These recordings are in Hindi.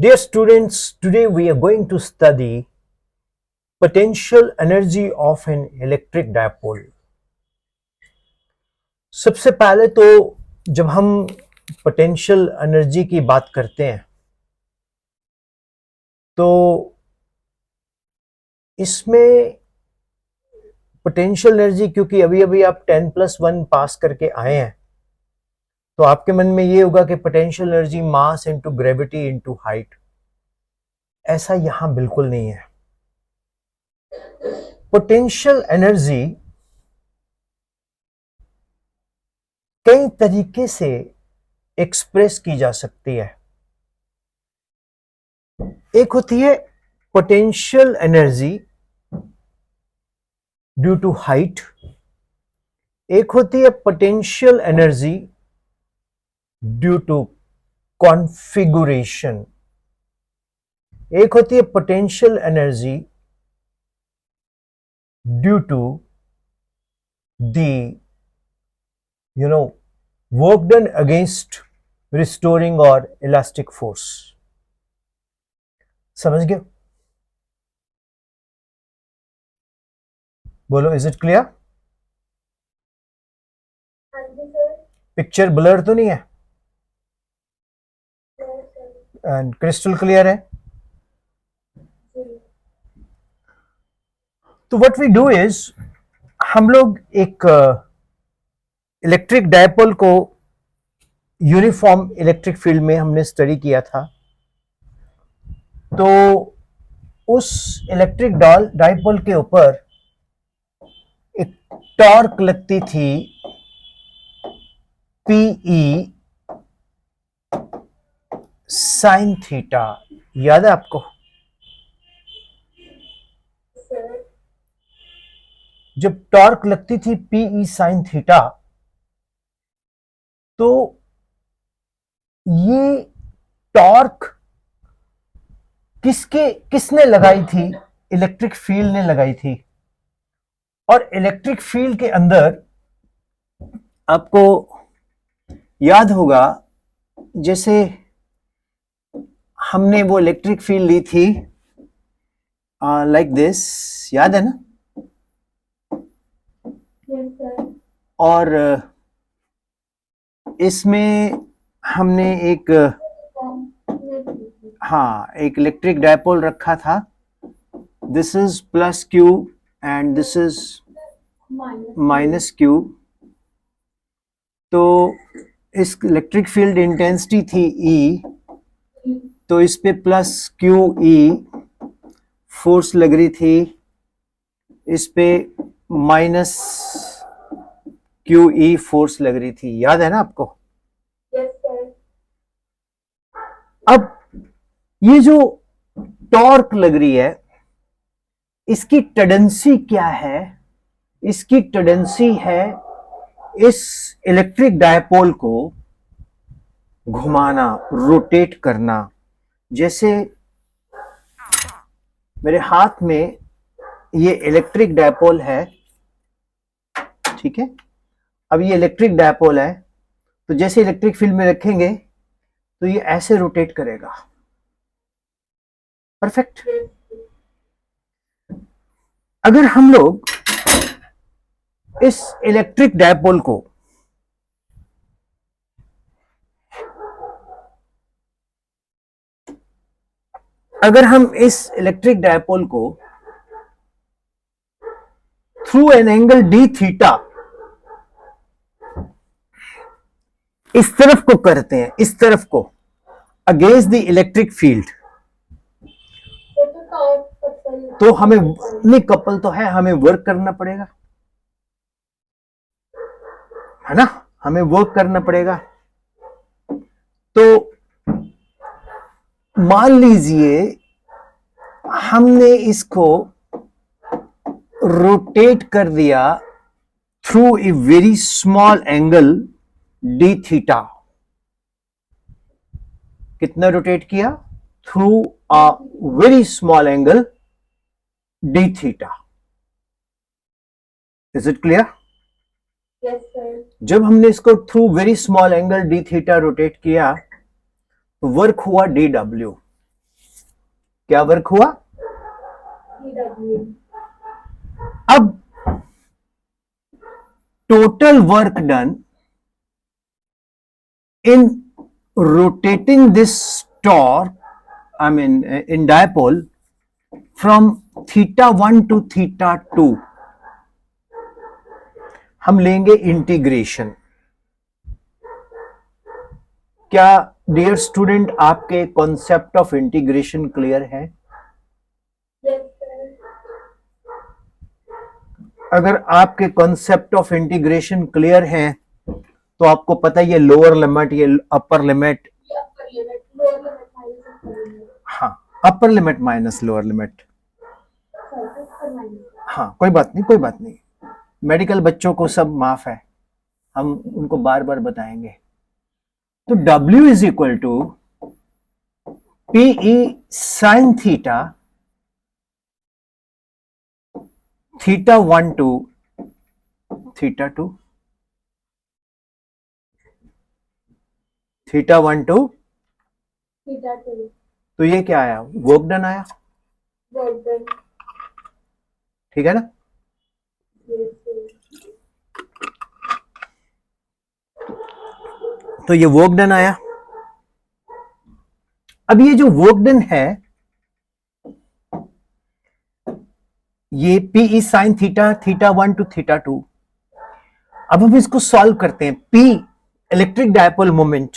Dear students, today we are going to study potential energy of an electric dipole. सबसे पहले तो जब हम पोटेंशियल एनर्जी की बात करते हैं तो इसमें पोटेंशियल एनर्जी, क्योंकि अभी अभी आप 10+1 पास करके आए हैं, तो आपके मन में ये होगा कि potential energy mass into gravity into height. ऐसा यहां बिल्कुल नहीं है। पोटेंशियल एनर्जी कई तरीके से एक्सप्रेस की जा सकती है। एक होती है potential energy due to height, एक होती है potential energy due to configuration, एक होती है potential energy due to the work done against restoring or elastic force। समझ गए? बोलो, is it clear? Picture blur तो नहीं है एंड क्रिस्टल क्लियर है? तो व्हाट वी डू इज, हम लोग एक इलेक्ट्रिक डायपोल को यूनिफॉर्म इलेक्ट्रिक फील्ड में हमने स्टडी किया था। तो उस इलेक्ट्रिक डायपोल के ऊपर एक टॉर्क लगती थी पीई साइन थीटा। याद है आपको? जब टॉर्क लगती थी पीई साइन थीटा, तो ये टॉर्क किसने लगाई थी? इलेक्ट्रिक फील्ड ने लगाई थी। और इलेक्ट्रिक फील्ड के अंदर आपको याद होगा, जैसे हमने वो इलेक्ट्रिक फील्ड ली थी लाइक दिस, याद है ना? और इसमें हमने एक इलेक्ट्रिक डायपोल रखा था। This is plus Q and this is minus Q. तो इस इलेक्ट्रिक फील्ड इंटेंसिटी थी ई, तो इस पे प्लस क्यू ई फोर्स लग रही थी, इस पे माइनस क्यू ई फोर्स लग रही थी। याद है ना आपको? Yes, sir. अब ये जो टॉर्क लग रही है, इसकी टेंडेंसी क्या है? इसकी टेंडेंसी है इस इलेक्ट्रिक डायपोल को घुमाना, रोटेट करना। जैसे मेरे हाथ में ये इलेक्ट्रिक डायपोल है, ठीक है? अब ये इलेक्ट्रिक डायपोल है, तो जैसे इलेक्ट्रिक फील्ड में रखेंगे तो ये ऐसे रोटेट करेगा। परफेक्ट। अगर हम लोग इस इलेक्ट्रिक डायपोल को through an angle D theta इस तरफ को करते हैं, इस तरफ को अगेंस्ट द इलेक्ट्रिक फील्ड, तो हमें नहीं, कपल तो है, हमें वर्क करना पड़ेगा, है ना? हमें वर्क करना पड़ेगा। तो मान लीजिए हमने इसको रोटेट कर दिया through a very small angle D theta. कितना रोटेट किया? Through a very small angle D theta. Is it clear? Yes, sir. जब हमने इसको through very small angle D theta rotate किया तो वर्क हुआ डी डब्ल्यू। क्या वर्क हुआ? TW. अब total work done in rotating this torque, I mean in dipole from theta 1 to theta 2, हम लेंगे इंटीग्रेशन। क्या डियर स्टूडेंट आपके कॉन्सेप्ट ऑफ इंटीग्रेशन क्लियर है? Yes, sir. अगर आपके कॉन्सेप्ट ऑफ इंटीग्रेशन क्लियर है तो आपको पता है ये लोअर लिमिट, ये upper limit, The upper limit, lower limit minus upper limit. हाँ अपर limit minus lower limit. Sorry, upper minus. हाँ कोई बात नहीं, कोई बात नहीं, मेडिकल बच्चों को सब माफ है, हम उनको बार बार बताएंगे। तो W is equal to PE sine theta, theta 1 to theta 2, theta 1 to, Theta 2. तो ये क्या आया? वर्क डन आया, Work done. ठीक है ना? Yes, sir. तो ये वर्क डन आया। अब ये जो वर्क डन है ये PE sine theta, theta 1 to theta 2। अब हम इसको सॉल्व करते हैं। P इलेक्ट्रिक डायपोल मोमेंट,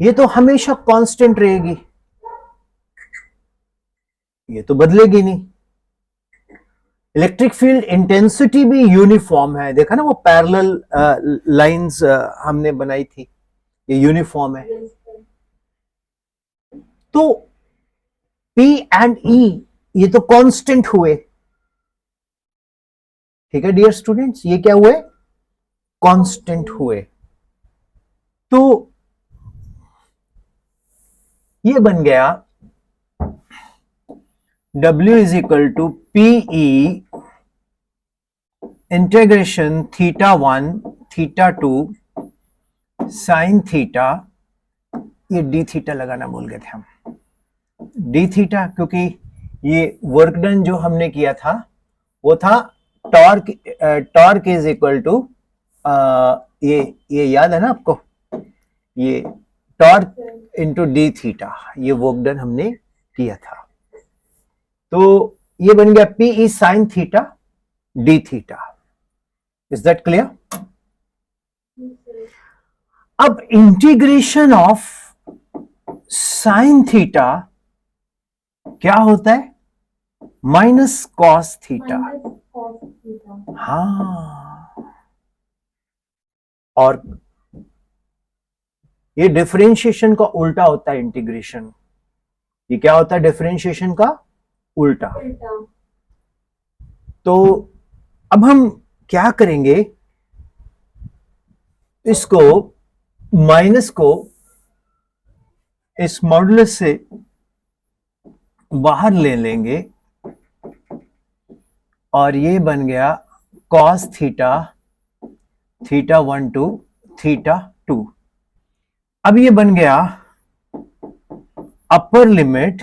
ये तो हमेशा कांस्टेंट रहेगी, ये तो बदलेगी नहीं। इलेक्ट्रिक फील्ड इंटेंसिटी भी यूनिफॉर्म है, देखा ना वो पैरेलल लाइंस हमने बनाई थी, ये यूनिफॉर्म है। Yes, sir. तो P एंड E ये तो कांस्टेंट हुए, ठीक है डियर स्टूडेंट्स, ये क्या हुए? कांस्टेंट हुए। तो ये बन गया W is equal to PE integration theta 1 theta 2 sine theta, ये डी थीटा लगाना भूल गए थे हम, डी थीटा, क्योंकि ये वर्क डन जो हमने किया था वो था torque, torque is equal to ये याद है ना आपको, ये टॉर्क इंटू डी थीटा, ये वर्क डन हमने किया था। तो ये बन गया PE sine theta D theta. Is that clear? Yes, sir. अब इंटीग्रेशन ऑफ साइन थीटा क्या होता है? Minus cos theta. Minus cos theta. हाँ, और ये डिफरेंशिएशन का उल्टा होता है इंटीग्रेशन। ये क्या होता है? डिफरेंशिएशन का उल्टा। Ulta. तो अब हम क्या करेंगे, इसको माइनस को इस मॉडुलस से बाहर ले लेंगे और ये बन गया cos theta, theta 1 to theta 2। अब ये बन गया upper limit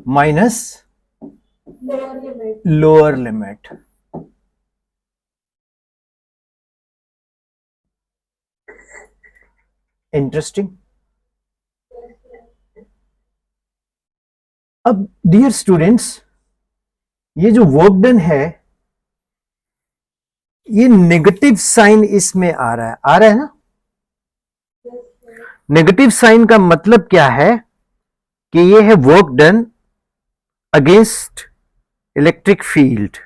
minus Lower limit. Lower limit. Interesting. Yes, sir. अब डियर स्टूडेंट्स, ये जो वर्क डन है ये नेगेटिव साइन इसमें आ रहा है, आ रहा है ना? Yes, sir. नेगेटिव साइन का मतलब क्या है कि ये है work done against electric field,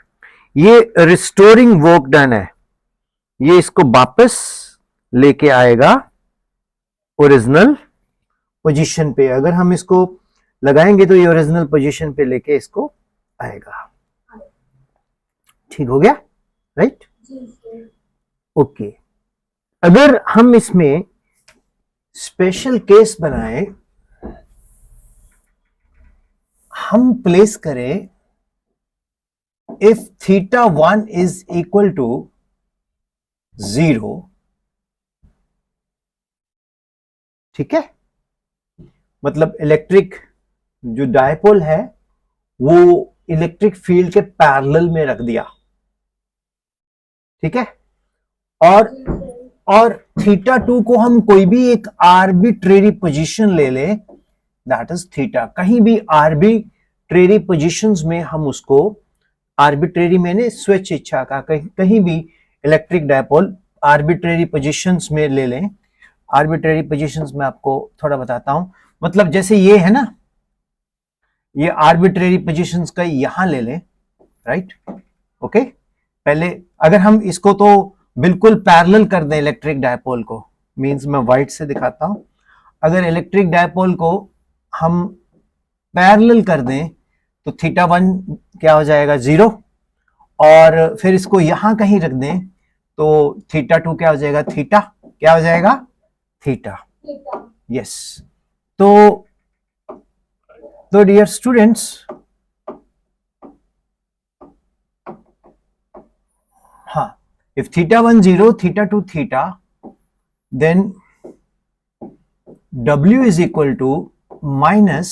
ये रिस्टोरिंग वर्क डन है, ये इसको वापस लेके आएगा ओरिजिनल पोजीशन पे। अगर हम इसको लगाएंगे तो ये ओरिजिनल पोजीशन पे लेके इसको आएगा। ठीक हो गया? राइट? जी सर। ओके। अगर हम इसमें स्पेशल केस बनाए, हम प्लेस करें if theta 1 is equal to 0, ठीक है, मतलब इलेक्ट्रिक जो डायपोल है वो इलेक्ट्रिक फील्ड के पैरेलल में रख दिया, ठीक है। और जी सर। और थीटा 2 को हम कोई भी एक आर्बिट्रेरी पोजीशन ले ले, दैट इज थीटा, कहीं भी आर्बिट्रेरी पोजीशंस में हम उसको, आर्बिट्रेरी मैंने स्वेच्छ इच्छा का, कहीं भी इलेक्ट्रिक डायपोल आर्बिट्रेरी पोजीशंस में ले लें। आर्बिट्रेरी पोजीशंस में आपको थोड़ा बताता हूं, मतलब जैसे ये है ना, ये आर्बिट्रेरी पोजीशंस का यहां ले लें, राइट, ओके। पहले अगर हम इसको तो बिल्कुल पैरेलल कर दें इलेक्ट्रिक डायपोल को, मींस मैं व्हाइट से दिखाता हूं, अगर इलेक्ट्रिक डायपोल को हम पैरेलल कर दें तो थीटा 1 क्या हो जाएगा, 0, और फिर इसको यहां कहीं रख दें तो थीटा 2 क्या हो जाएगा, थीटा, क्या हो जाएगा, थीटा, ठीक है। यस। तो डियर स्टूडेंट्स, हाँ, if theta 1 0, theta 2 theta, then W is equal to minus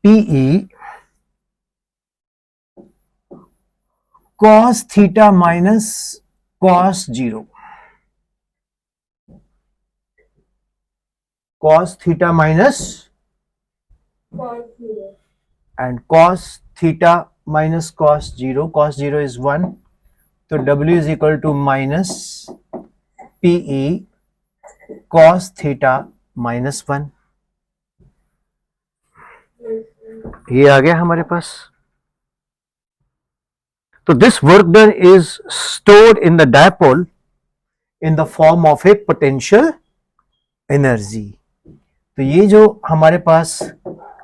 PE cos theta minus cos 0, cos theta minus Cos 0. and cos theta minus cos 0, cos 0 is 1, तो W is equal to minus PE cos theta minus 1, ये आ गया हमारे पास। तो this work done is stored in the dipole in the form of A potential energy. तो ये जो हमारे पास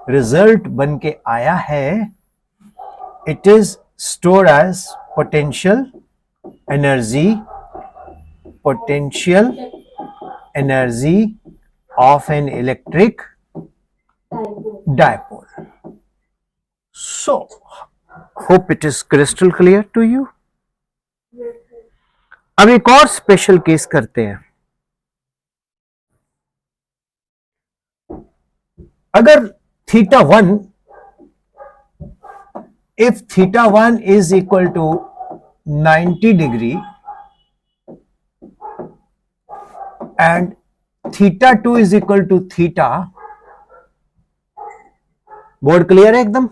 रिजल्ट बन के आया है, it is stored as potential energy, potential energy of an electric dipole. So, hope it is crystal clear to you. अब एक और स्पेशल केस करते हैं। अगर theta 1, if theta 1 is equal to 90 degree and theta 2 is equal to theta, board clear है एकदम,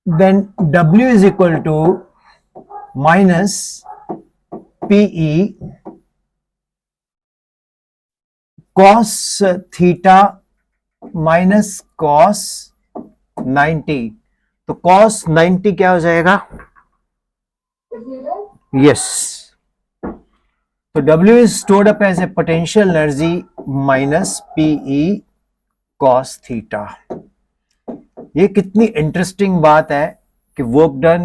then W is equal to minus PE cos theta minus cos 90, तो cos 90 क्या हो जाएगा, 0. yes. तो W is stored up as a potential energy minus PE cos theta। ये कितनी इंटरेस्टिंग बात है कि work done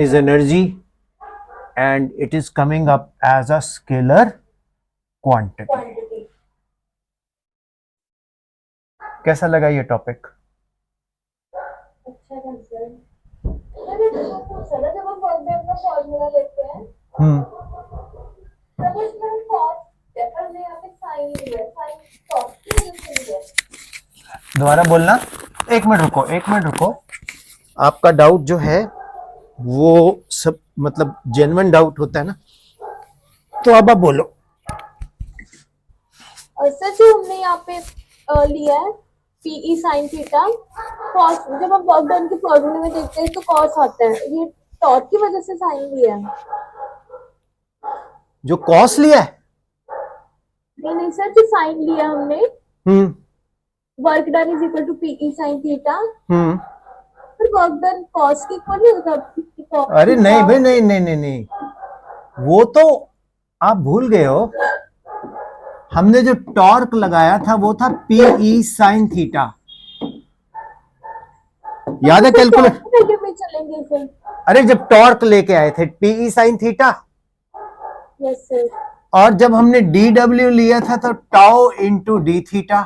is energy and it is coming up as a scalar quantity. Quantity. कैसा लगा ये टॉपिक? अच्छा था सर। मैंने पूछा ना, जब हम वर्क डन का फॉर्मूला लेते हैं तब उसमें हम cos, जैसा हमने यहाँ पे साइन लिया है, साइन cos की वजह से लिया है। दोबारा बोलना, एक मिनट रुको, आपका डाउट जो है वो सब मतलब जेन्युइन डाउट होता है ना, तो अब आप बोलो। सर जो हमने यहाँ पे लिया है पीई साइन थीटा, कॉस, जब हम वर्क डन के फॉर्मूले में देखते हैं तो कॉस आता है, ये टॉर्क की वजह से साइन लिया है। जो कॉस लिया है, नहीं सर, जो साइन लिया हमने, work done is equal to PE sine theta, फिर वर्क डन कॉस की इक्वल नहीं होता। अरे नहीं भाई, नहीं, वो तो आप भूल गए हो। हमने जो टॉर्क लगाया था वो था पीई साइन थीटा, याद है कैलकुलेट में चलेंगे फिर। अरे जब टॉर्क लेके आए थे PE sine theta, yes sir. और जब हमने डी डब्ल्यू लिया था तो टाउ इंटू डी थीटा,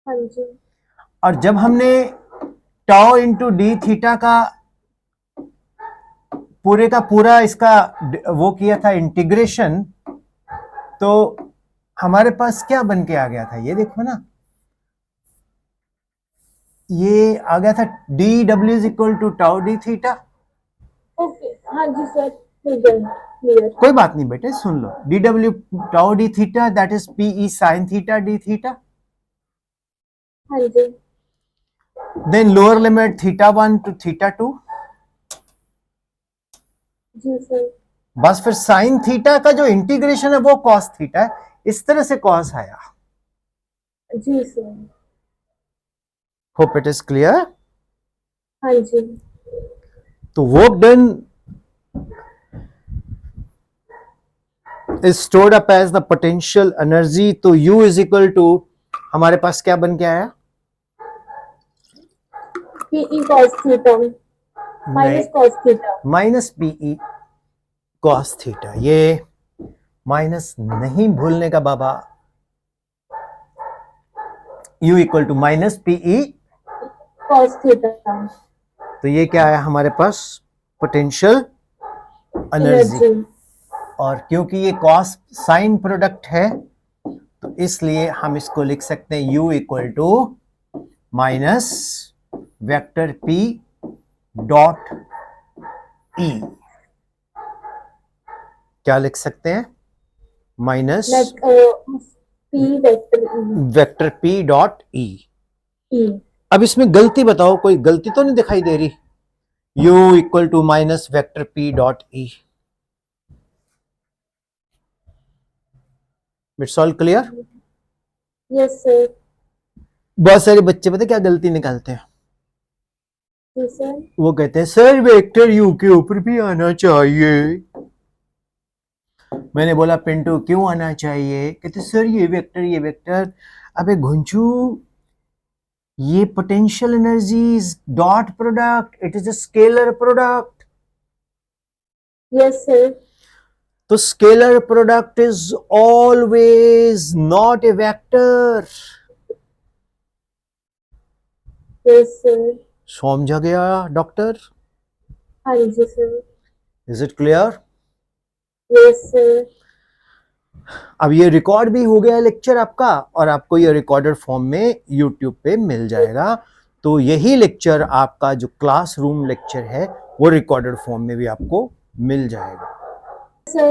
हाँ जी। और जब हमने टाउ इंटू डी थीटा का पूरे का पूरा इसका वो किया था इंटीग्रेशन, तो हमारे पास क्या बन के आ गया था, ये देखो ना, ये आ गया था D W is equal to tau D theta. Okay, हाँ जी सर, क्लियर। कोई बात नहीं बेटे, सुन लो, D W tau D theta that is PE sine theta D theta. हाँ जी। Then lower limit theta 1 to theta 2। जी सर। बस फिर साइन थीटा का जो इंटीग्रेशन है वो कॉस थीटा है, इस तरह से कॉस आया। जी sir. Hope it is clear. हाँ जी। तो work done is stored up as the potential energy, तो U is equal to हमारे पास क्या बन के आया, PE cos theta minus cos theta. Minus PE cos theta. ये माइनस नहीं भूलने का बाबा, U इक्वल टू माइनस पीई cos थीटा। तो ये क्या आया हमारे पास, पोटेंशियल एनर्जी। और क्योंकि ये कॉस साइन प्रोडक्ट है तो इसलिए हम इसको लिख सकते हैं U इक्वल टू minus vector P dot E। क्या लिख सकते हैं, minus p vector P dot E। E. अब इसमें गलती बताओ, कोई गलती तो नहीं दिखाई दे रही, U इक्वल टू minus vector P dot E। It's all clear. Yes sir. बहुत सारे बच्चे पता क्या गलती निकालते हैं, जी सर। वो कहते हैं सर वेक्टर U के ऊपर भी आना चाहिए। मैंने बोला पिंटू क्यों आना चाहिए, कहते सर ये वेक्टर। अबे घुंचू, ये potential energy is dot product, it is a scalar product. Yes sir. तो scalar product is always not a vector. Yes sir. समझा गया डॉक्टर? हाँ जी sir. Is it clear? Yes sir. अब ये रिकॉर्ड भी हो गया लेक्चर आपका, और आपको ये रिकॉर्डेड फॉर्म में यूट्यूब पे मिल जाएगा। तो यही लेक्चर आपका जो क्लासरूम लेक्चर है वो रिकॉर्डेड फॉर्म में भी आपको मिल जाएगा। सर